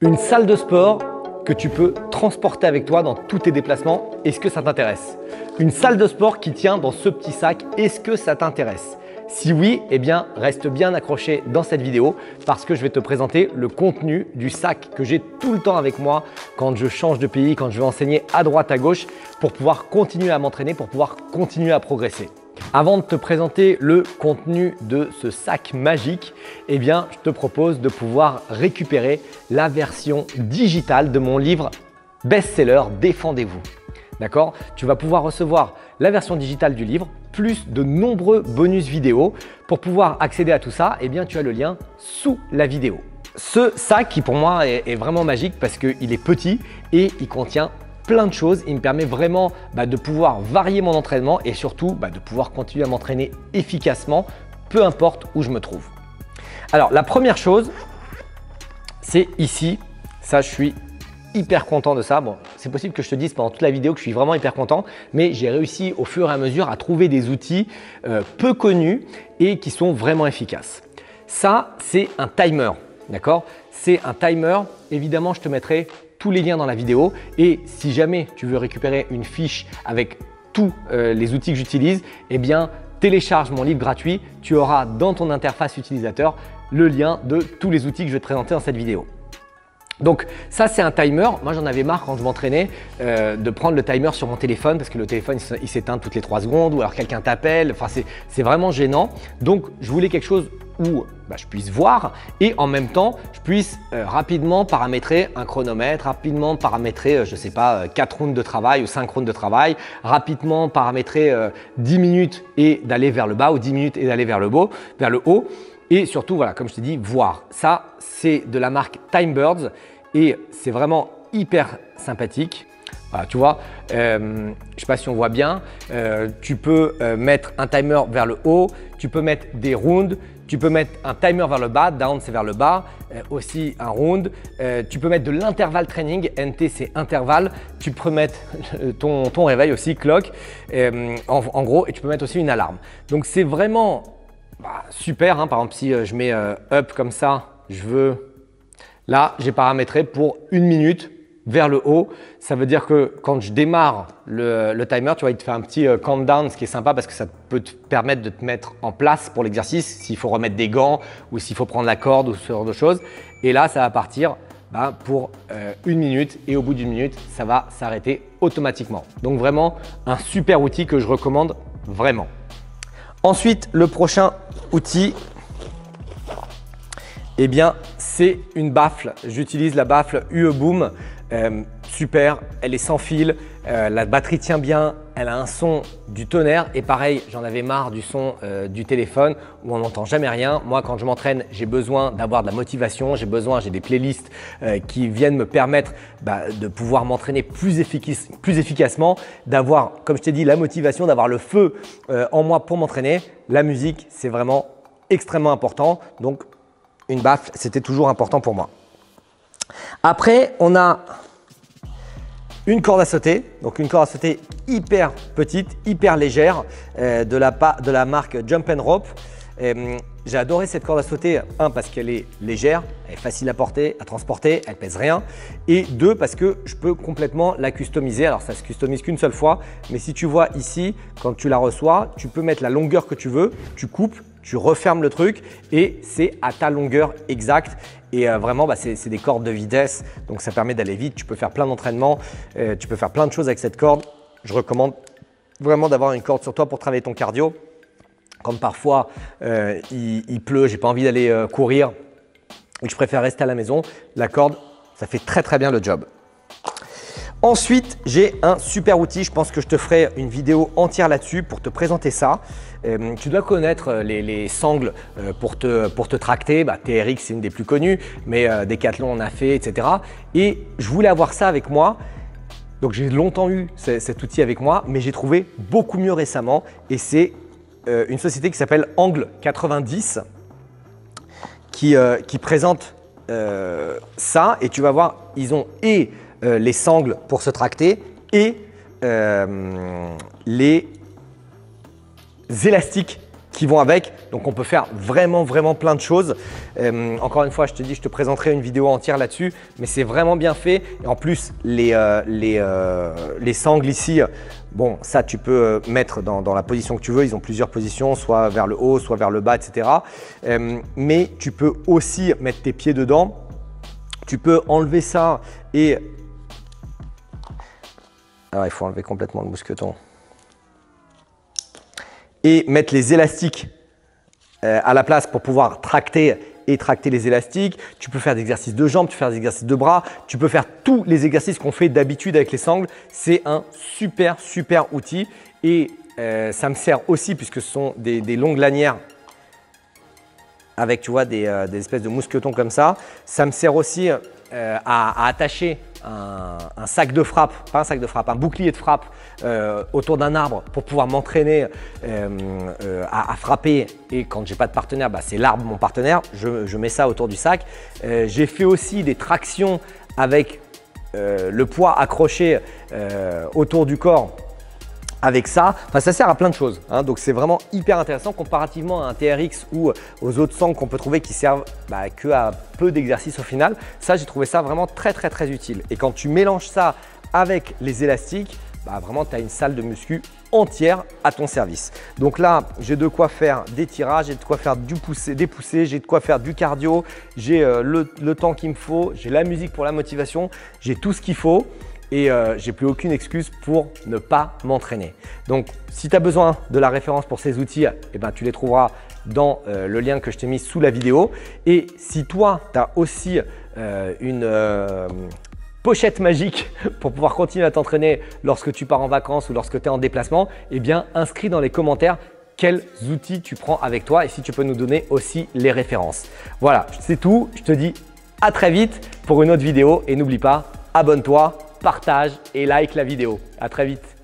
Une salle de sport que tu peux transporter avec toi dans tous tes déplacements, est-ce que ça t'intéresse? Une salle de sport qui tient dans ce petit sac, est-ce que ça t'intéresse? Si oui, eh bien reste bien accroché dans cette vidéo parce que je vais te présenter le contenu du sac que j'ai tout le temps avec moi quand je change de pays, quand je vais enseigner à droite, à gauche pour pouvoir continuer à m'entraîner, pour pouvoir continuer à progresser. Avant de te présenter le contenu de ce sac magique, eh bien, je te propose de pouvoir récupérer la version digitale de mon livre best-seller Défendez-vous. D'accord? Tu vas pouvoir recevoir la version digitale du livre, plus de nombreux bonus vidéo. Pour pouvoir accéder à tout ça, eh bien, tu as le lien sous la vidéo. Ce sac qui pour moi est vraiment magique parce qu'il est petit et il contient plein de choses. Il me permet vraiment de pouvoir varier mon entraînement et surtout de pouvoir continuer à m'entraîner efficacement, peu importe où je me trouve. Alors la première chose, c'est ici. Ça, je suis hyper content de ça. Bon, c'est possible que je te dise pendant toute la vidéo que je suis vraiment hyper content, mais j'ai réussi au fur et à mesure à trouver des outils peu connus et qui sont vraiment efficaces. Ça, c'est un timer, d'accord? C'est un timer. Évidemment, je te mettrai tous les liens dans la vidéo et si jamais tu veux récupérer une fiche avec tous les outils que j'utilise, eh bien télécharge mon livre gratuit. Tu auras dans ton interface utilisateur le lien de tous les outils que je vais te présenter dans cette vidéo. Donc ça, c'est un timer. Moi, j'en avais marre quand je m'entraînais de prendre le timer sur mon téléphone parce que le téléphone il s'éteint toutes les 3 secondes ou alors quelqu'un t'appelle. Enfin, c'est vraiment gênant. Donc je voulais quelque chose où je puisse voir et en même temps je puisse rapidement paramétrer un chronomètre, rapidement paramétrer, je sais pas, 4 rounds de travail ou 5 rounds de travail, rapidement paramétrer 10 minutes et d'aller vers le bas ou 10 minutes et d'aller vers le haut. Et surtout, voilà, comme je t'ai dit, voir. Ça, c'est de la marque Timebirds et c'est vraiment hyper sympathique. Voilà, tu vois, je ne sais pas si on voit bien, tu peux mettre un timer vers le haut, tu peux mettre des rounds, tu peux mettre un timer vers le bas, down c'est vers le bas, aussi un round. Tu peux mettre de l'intervalle training, NT c'est intervalle. Tu peux mettre ton réveil aussi, clock, en gros, et tu peux mettre aussi une alarme. Donc c'est vraiment super, hein. Par exemple, si je mets up comme ça, là j'ai paramétré pour 1 minute vers le haut. Ça veut dire que quand je démarre le timer, tu vois, il te fait un petit countdown, ce qui est sympa parce que ça peut te permettre de te mettre en place pour l'exercice, s'il faut remettre des gants ou s'il faut prendre la corde ou ce genre de choses. Et là, ça va partir pour 1 minute et au bout d'1 minute, ça va s'arrêter automatiquement. Donc vraiment un super outil que je recommande vraiment. Ensuite, le prochain outil, eh bien, c'est une baffle. J'utilise la baffle UE-Boom. Super, elle est sans fil, la batterie tient bien, elle a un son du tonnerre et pareil, j'en avais marre du son du téléphone où on n'entend jamais rien. Moi, quand je m'entraîne, j'ai besoin d'avoir de la motivation, j'ai des playlists qui viennent me permettre de pouvoir m'entraîner plus efficacement, d'avoir, comme je t'ai dit, la motivation, d'avoir le feu en moi pour m'entraîner. La musique, c'est vraiment extrêmement important. Donc, une baffle, c'était toujours important pour moi. Après, on a une corde à sauter, donc une corde à sauter hyper petite, hyper légère de la marque Jump and Rope. J'ai adoré cette corde à sauter, parce qu'elle est légère, elle est facile à porter, à transporter, elle pèse rien et 2 parce que je peux complètement la customiser. Alors ça se customise qu'une seule fois, mais si tu vois ici, quand tu la reçois, tu peux mettre la longueur que tu veux, tu coupes, tu refermes le truc et c'est à ta longueur exacte. Et vraiment, c'est des cordes de vitesse, donc ça permet d'aller vite. Tu peux faire plein d'entraînements, tu peux faire plein de choses avec cette corde. Je recommande vraiment d'avoir une corde sur toi pour travailler ton cardio. Comme parfois, il pleut, j'ai pas envie d'aller courir et que je préfère rester à la maison, la corde, ça fait très très bien le job. Ensuite, j'ai un super outil. Je pense que je te ferai une vidéo entière là-dessus pour te présenter ça. Tu dois connaître les sangles pour te tracter. TRX, c'est une des plus connues, mais Decathlon en a fait, etc. Et je voulais avoir ça avec moi. Donc, j'ai longtemps eu cet outil avec moi, mais j'ai trouvé beaucoup mieux récemment. Et c'est une société qui s'appelle Angle 90 qui présente ça. Et tu vas voir, ils ont les sangles pour se tracter et les élastiques qui vont avec. Donc, on peut faire vraiment plein de choses. Encore une fois, je te dis, je te présenterai une vidéo entière là-dessus, mais c'est vraiment bien fait. Et en plus, les sangles ici, bon, ça, tu peux mettre dans la position que tu veux. Ils ont plusieurs positions, soit vers le haut, soit vers le bas, etc. Mais tu peux aussi mettre tes pieds dedans. Tu peux enlever ça et… Alors, il faut enlever complètement le mousqueton. Et mettre les élastiques à la place pour pouvoir tracter les élastiques. Tu peux faire des exercices de jambes, tu peux faire des exercices de bras, tu peux faire tous les exercices qu'on fait d'habitude avec les sangles. C'est un super outil et ça me sert aussi puisque ce sont des longues lanières avec, tu vois, des espèces de mousquetons comme ça. Ça me sert aussi à attacher un sac de frappe, pas un sac de frappe, un bouclier de frappe autour d'un arbre pour pouvoir m'entraîner à frapper. Et quand j'ai pas de partenaire, bah, c'est l'arbre mon partenaire. Je mets ça autour du sac. J'ai fait aussi des tractions avec le poids accroché autour du corps. Avec ça, enfin, ça sert à plein de choses, hein. Donc c'est vraiment hyper intéressant comparativement à un TRX ou aux autres sangles qu'on peut trouver qui servent que à peu d'exercices au final. Ça, j'ai trouvé ça vraiment très utile. Et quand tu mélanges ça avec les élastiques, vraiment tu as une salle de muscu entière à ton service. Donc là, j'ai de quoi faire des tirages, j'ai de quoi faire des poussées, j'ai de quoi faire du cardio, j'ai le temps qu'il me faut, j'ai la musique pour la motivation, j'ai tout ce qu'il faut. Et j'ai plus aucune excuse pour ne pas m'entraîner. Donc, si tu as besoin de la référence pour ces outils, eh ben, tu les trouveras dans le lien que je t'ai mis sous la vidéo. Et si toi, tu as aussi une pochette magique pour pouvoir continuer à t'entraîner lorsque tu pars en vacances ou lorsque tu es en déplacement, eh bien, inscris dans les commentaires quels outils tu prends avec toi et si tu peux nous donner aussi les références. Voilà, c'est tout. Je te dis à très vite pour une autre vidéo et n'oublie pas, abonne-toi, partage et like la vidéo. À très vite.